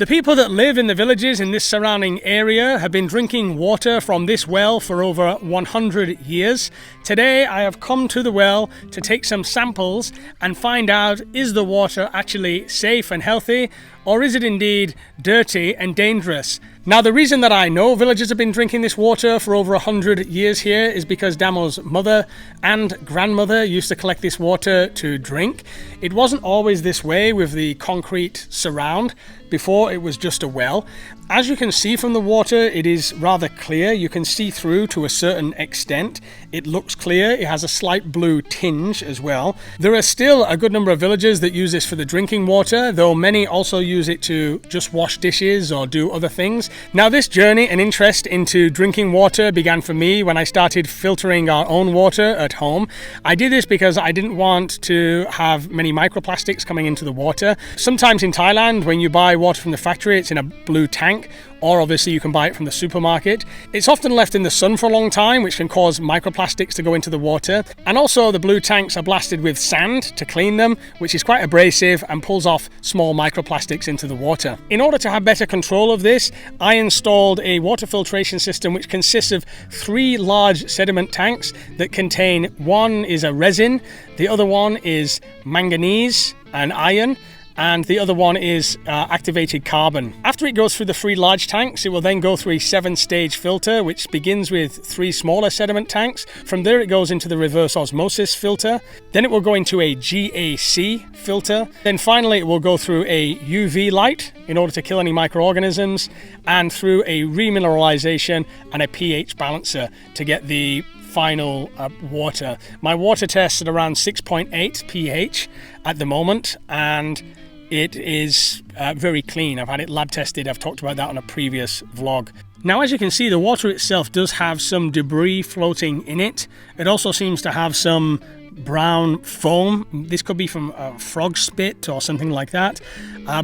The people that live in the villages in this surrounding area have been drinking water from this well for over 100 years. Today I have come to the well to take some samples and find out, is the water actually safe and healthy, or is it indeed dirty and dangerous? Now, the reason that I know villagers have been drinking this water for over 100 years here is because Damo's mother and grandmother used to collect this water to drink. It wasn't always this way with the concrete surround. Before, it was just a well. As you can see from the water, it is rather clear. You can see through to a certain extent. It looks clear. It has a slight blue tinge as well. There are still a good number of villagers that use this for the drinking water, though many also use it to just wash dishes or do other things. Now, this journey and interest into drinking water began for me when I started filtering our own water at home. I did this because I didn't want to have many microplastics coming into the water. Sometimes in Thailand, when you buy water from the factory, it's in a blue tank, or obviously you can buy it from the supermarket. It's often left in the sun for a long time, which can cause microplastics to go into the water. And also the blue tanks are blasted with sand to clean them, which is quite abrasive and pulls off small microplastics into the water. In order to have better control of this, I installed a water filtration system which consists of 3 large sediment tanks that contain, one is a resin, the other one is manganese and iron, and the other one is activated carbon. After it goes through the 3 large tanks, it will then go through a 7-stage filter, which begins with 3 smaller sediment tanks. From there, it goes into the reverse osmosis filter. Then it will go into a GAC filter. Then finally, it will go through a UV light in order to kill any microorganisms, and through a remineralization and a pH balancer to get the final water. My water tests at around 6.8 pH at the moment, and it is very clean. I've had it lab tested. I've talked about that on a previous vlog. Now, as you can see, the water itself does have some debris floating in it. It also seems to have some brown foam. This could be from frog spit or something like that,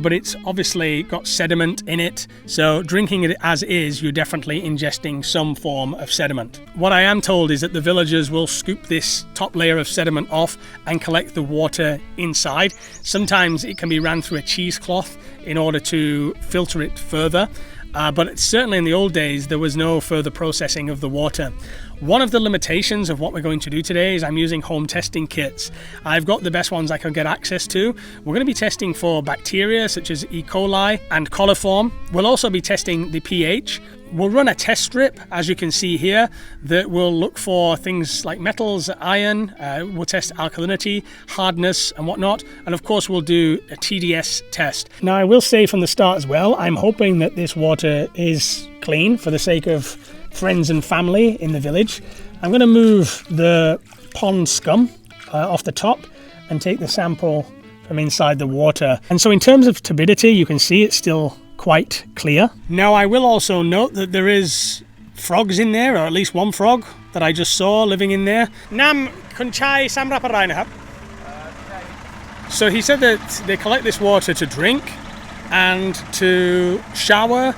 but it's obviously got sediment in it, so drinking it as is, you're definitely ingesting some form of sediment. What I am told is that the villagers will scoop this top layer of sediment off and collect the water inside. Sometimes it can be ran through a cheesecloth in order to filter it further, but certainly in the old days there was no further processing of the water. One of the limitations of what we're going to do today is I'm using home testing kits. I've got the best ones I can get access to. We're going to be testing for bacteria such as E. coli and coliform. We'll also be testing the pH. We'll run a test strip, as you can see here, that will look for things like metals, iron. We'll test alkalinity, hardness and whatnot. And of course, we'll do a TDS test. Now, I will say from the start as well, I'm hoping that this water is clean for the sake of friends and family in the village. I'm going to move the pond scum off the top and take the sample from inside the water. And so in terms of turbidity, you can see it's still quite clear. Now, I will also note that there is frogs in there, or at least one frog that I just saw living in there. Nam kun chai samrapอะไรนะครับ? So he said that they collect this water to drink and to shower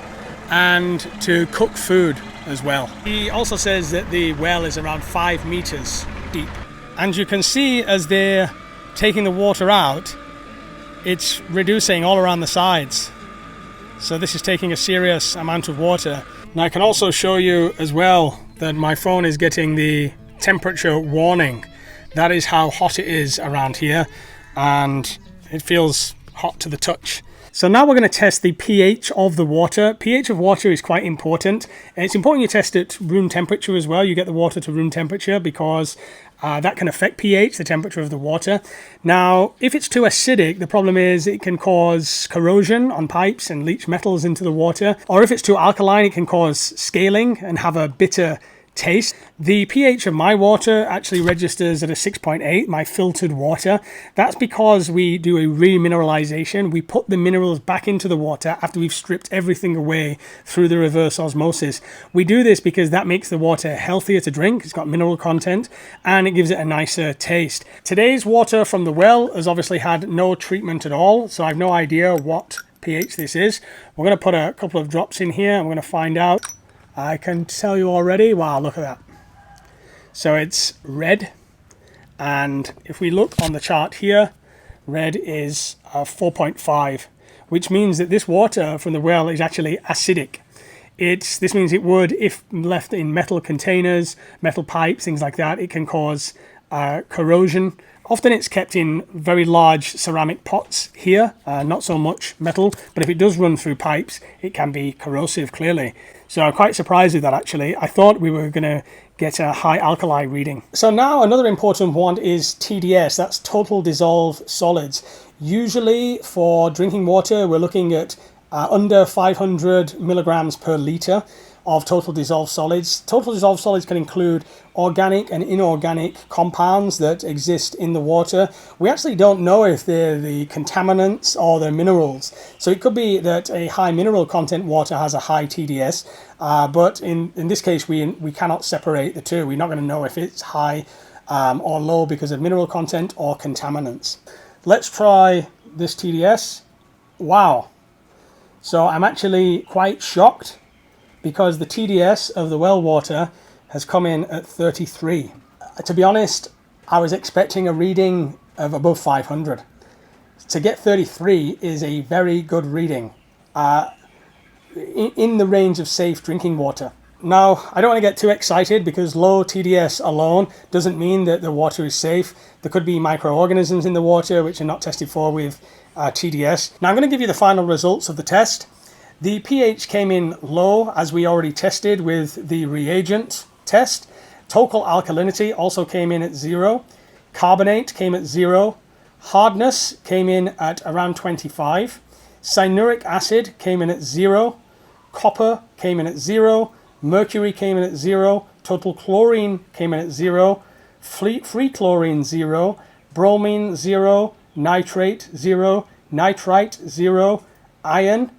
and to cook food as well. He also says that the well is around 5 meters deep. And you can see as they're taking the water out, it's reducing all around the sides. So this is taking a serious amount of water. Now, I can also show you as well that my phone is getting the temperature warning. That is how hot it is around here, and it feels hot to the touch. So now we're going to test the pH of the water. pH of water is quite important. And it's important you test it at room temperature as well. You get the water to room temperature because that can affect pH, the temperature of the water. Now, if it's too acidic, the problem is it can cause corrosion on pipes and leach metals into the water. Or if it's too alkaline, it can cause scaling and have a bitter taste. The pH of my water actually registers at a 6.8, my filtered water. That's because we do a remineralization. We put the minerals back into the water after we've stripped everything away through the reverse osmosis. We do this because that makes the water healthier to drink. It's got mineral content and it gives it a nicer taste. Today's water from the well has obviously had no treatment at all, so I have no idea what pH this is. We're going to put a couple of drops in here and we're going to find out. I can tell you already, wow, look at that. So it's red, and if we look on the chart here, red is 4.5, which means that this water from the well is actually acidic. This means it would, if left in metal containers, metal pipes, things like that, it can cause corrosion. Often it's kept in very large ceramic pots here, not so much metal, but if it does run through pipes, it can be corrosive, clearly. So I'm quite surprised with that, actually. I thought we were going to get a high alkali reading. So now another important one is TDS, that's total dissolved solids. Usually for drinking water, we're looking at under 500 milligrams per litre of total dissolved solids. Total dissolved solids can include organic and inorganic compounds that exist in the water. We actually don't know if they're the contaminants or the minerals. So it could be that a high mineral content water has a high TDS, but in this case we cannot separate the two. We're not going to know if it's high or low because of mineral content or contaminants. Let's try this TDS. Wow. So I'm actually quite shocked because the TDS of the well water has come in at 33. To be honest, I was expecting a reading of above 500. To get 33 is a very good reading in the range of safe drinking water. Now, I don't want to get too excited because low TDS alone doesn't mean that the water is safe. There could be microorganisms in the water which are not tested for with TDS. Now, I'm going to give you the final results of the test. The pH came in low, as we already tested with the reagent test. Total alkalinity also came in at 0. Carbonate came at 0. Hardness came in at around 25. Cyanuric acid came in at 0. Copper came in at 0. Mercury came in at 0. Total chlorine came in at 0. Free chlorine 0. Bromine 0. Nitrate 0. Nitrite 0. Iron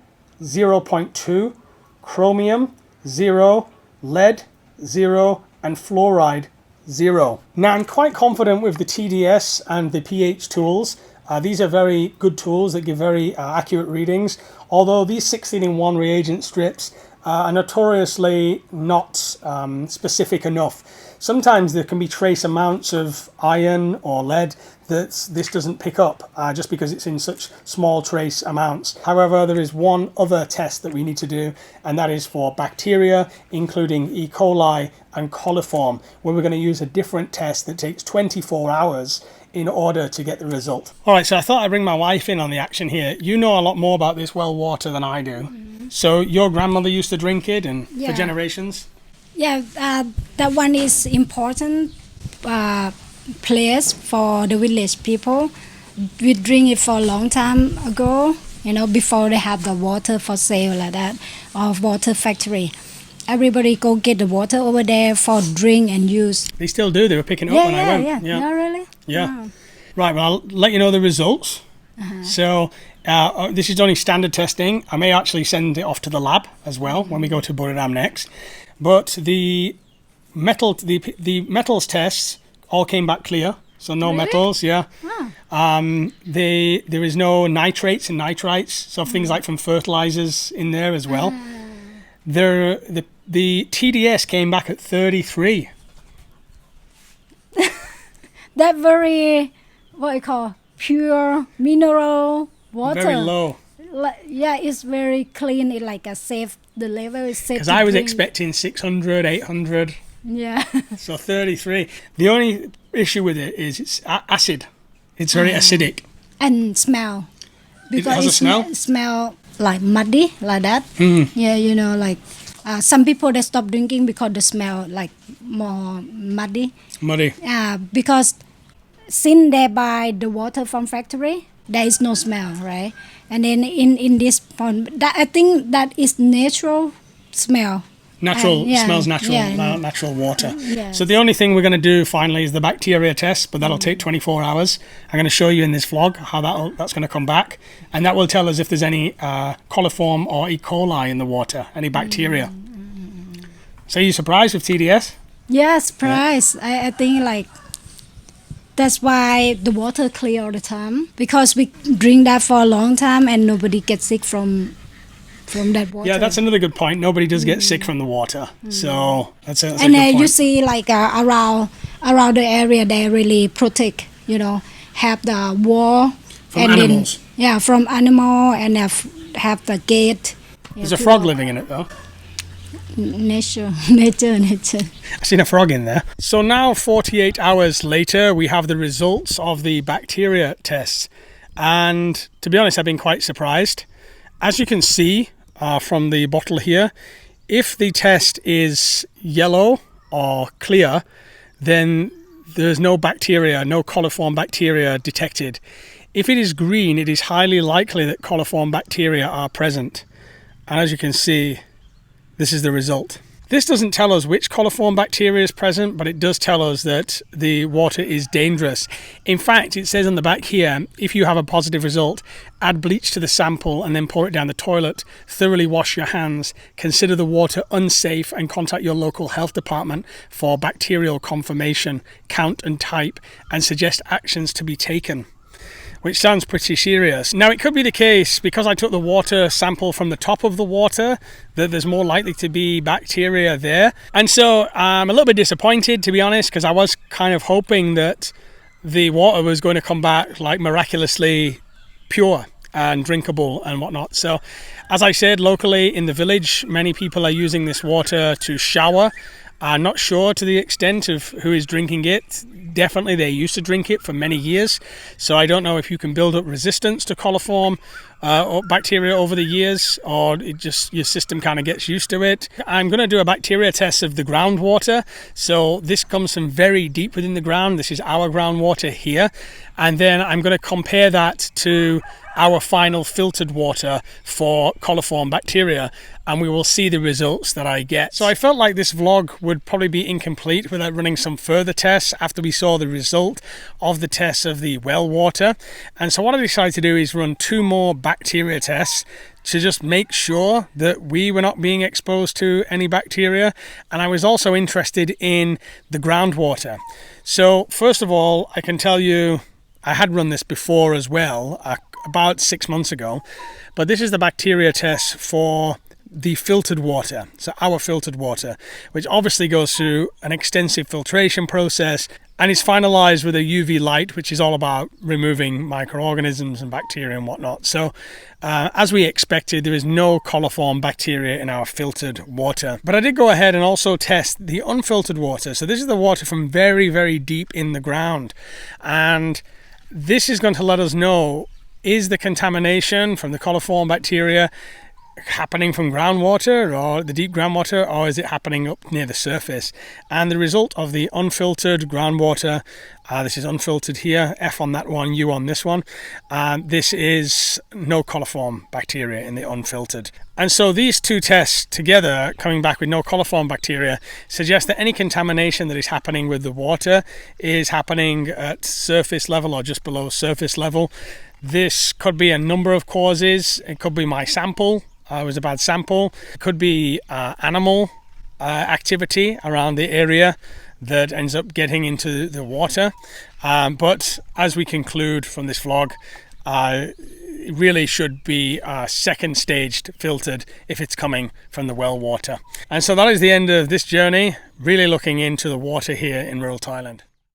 0.2, chromium 0, lead 0, and fluoride 0. Now I'm quite confident with the TDS and the pH tools. These are very good tools that give very accurate readings, although these 16-in-1 reagent strips are notoriously not specific enough. Sometimes there can be trace amounts of iron or lead that this doesn't pick up just because it's in such small trace amounts. However, there is one other test that we need to do, and that is for bacteria, including E. coli and coliform, where we're going to use a different test that takes 24 hours in order to get the result. All right, so I thought I'd bring my wife in on the action here. You know a lot more about this well water than I do. So your grandmother used to drink it and for generations? Yeah, that one is important place for the village people. We drink it for a long time ago, before they have the water for sale like that, or water factory. Everybody go get the water over there for drink and use. They still do. They were picking it up when I went. Yeah. No, really? Yeah. Wow. Right, well, I'll let you know the results. So this is only standard testing. I may actually send it off to the lab as well when we go to Buriram next. But the metals tests all came back clear. So no metals, yeah. Wow. There is no nitrates and nitrites, so things like from fertilizers in there as well. The TDS came back at 33. That very, what you call, pure mineral water. Very low. Yeah, it's very clean. It's like a safe. The level is safe. Because I was expecting 600, 800. Yeah. So 33. The only issue with it is it's acid. It's very acidic. And smell. Because it has a smell? Smell like muddy, like that. Yeah, like some people they stop drinking because the smell like more muddy. Muddy. Because since they buy the water from factory, there is no smell, right? And then in this pond, I think that is natural smell. Smells natural, natural water. So the only thing we're going to do finally is the bacteria test, but that'll take 24 hours. I'm going to show you in this vlog how that's going to come back, and that will tell us if there's any coliform or E. coli in the water, any bacteria. So are you surprised with TDS? Yeah, surprised. Yeah. I think like that's why the water clear all the time, because we drink that for a long time and nobody gets sick from that water. Yeah, that's another good point. Nobody does get sick from the water. So that's a good point. You see like around the area they really protect, have the wall from animals. Yeah, from animal and have the gate. There's a frog living in it though. Nature. I've seen a frog in there. So now 48 hours later, we have the results of the bacteria tests. And to be honest, I've been quite surprised. As you can see from the bottle here, if the test is yellow or clear, then there's no bacteria, no coliform bacteria detected. If it is green, it is highly likely that coliform bacteria are present. And as you can see, this is the result. This doesn't tell us which coliform bacteria is present, but it does tell us that the water is dangerous. In fact, it says on the back here, if you have a positive result, add bleach to the sample and then pour it down the toilet. Thoroughly wash your hands. Consider the water unsafe and contact your local health department for bacterial confirmation, count and type, and suggest actions to be taken. Which sounds pretty serious. Now, it could be the case, because I took the water sample from the top of the water, that there's more likely to be bacteria there. And so I'm a little bit disappointed, to be honest, because I was kind of hoping that the water was going to come back like miraculously pure and drinkable and whatnot. So as I said, locally in the village, many people are using this water to shower. I'm not sure to the extent of who is drinking it. Definitely they used to drink it for many years. So I don't know if you can build up resistance to coliform or bacteria over the years, or it just your system kind of gets used to it. I'm going to do a bacteria test of the groundwater. So this comes from very deep within the ground. This is our groundwater here. And then I'm going to compare that to our final filtered water for coliform bacteria, and we will see the results that I get. So I felt like this vlog would probably be incomplete without running some further tests after we saw the result of the tests of the well water. And so what I decided to do is run 2 more bacteria tests to just make sure that we were not being exposed to any bacteria. And I was also interested in the groundwater. So first of all, I can tell you I had run this before as well, about 6 months ago, but this is the bacteria test for the filtered water, so our filtered water, which obviously goes through an extensive filtration process and is finalized with a UV light, which is all about removing microorganisms and bacteria and whatnot. So as we expected, there is no coliform bacteria in our filtered water. But I did go ahead and also test the unfiltered water. So this is the water from very, very deep in the ground, and this is going to let us know, is the contamination from the coliform bacteria happening from groundwater or the deep groundwater, or is it happening up near the surface? And the result of the unfiltered groundwater, this is unfiltered here, F on that one, U on this one, this is no coliform bacteria in the unfiltered. And so these 2 tests together, coming back with no coliform bacteria, suggest that any contamination that is happening with the water is happening at surface level or just below surface level. This could be a number of causes. It could be my sample. It was a bad sample. It could be animal activity around the area that ends up getting into the water. But as we conclude from this vlog, it really should be second staged filtered if it's coming from the well water. And so that is the end of this journey, really looking into the water here in rural Thailand.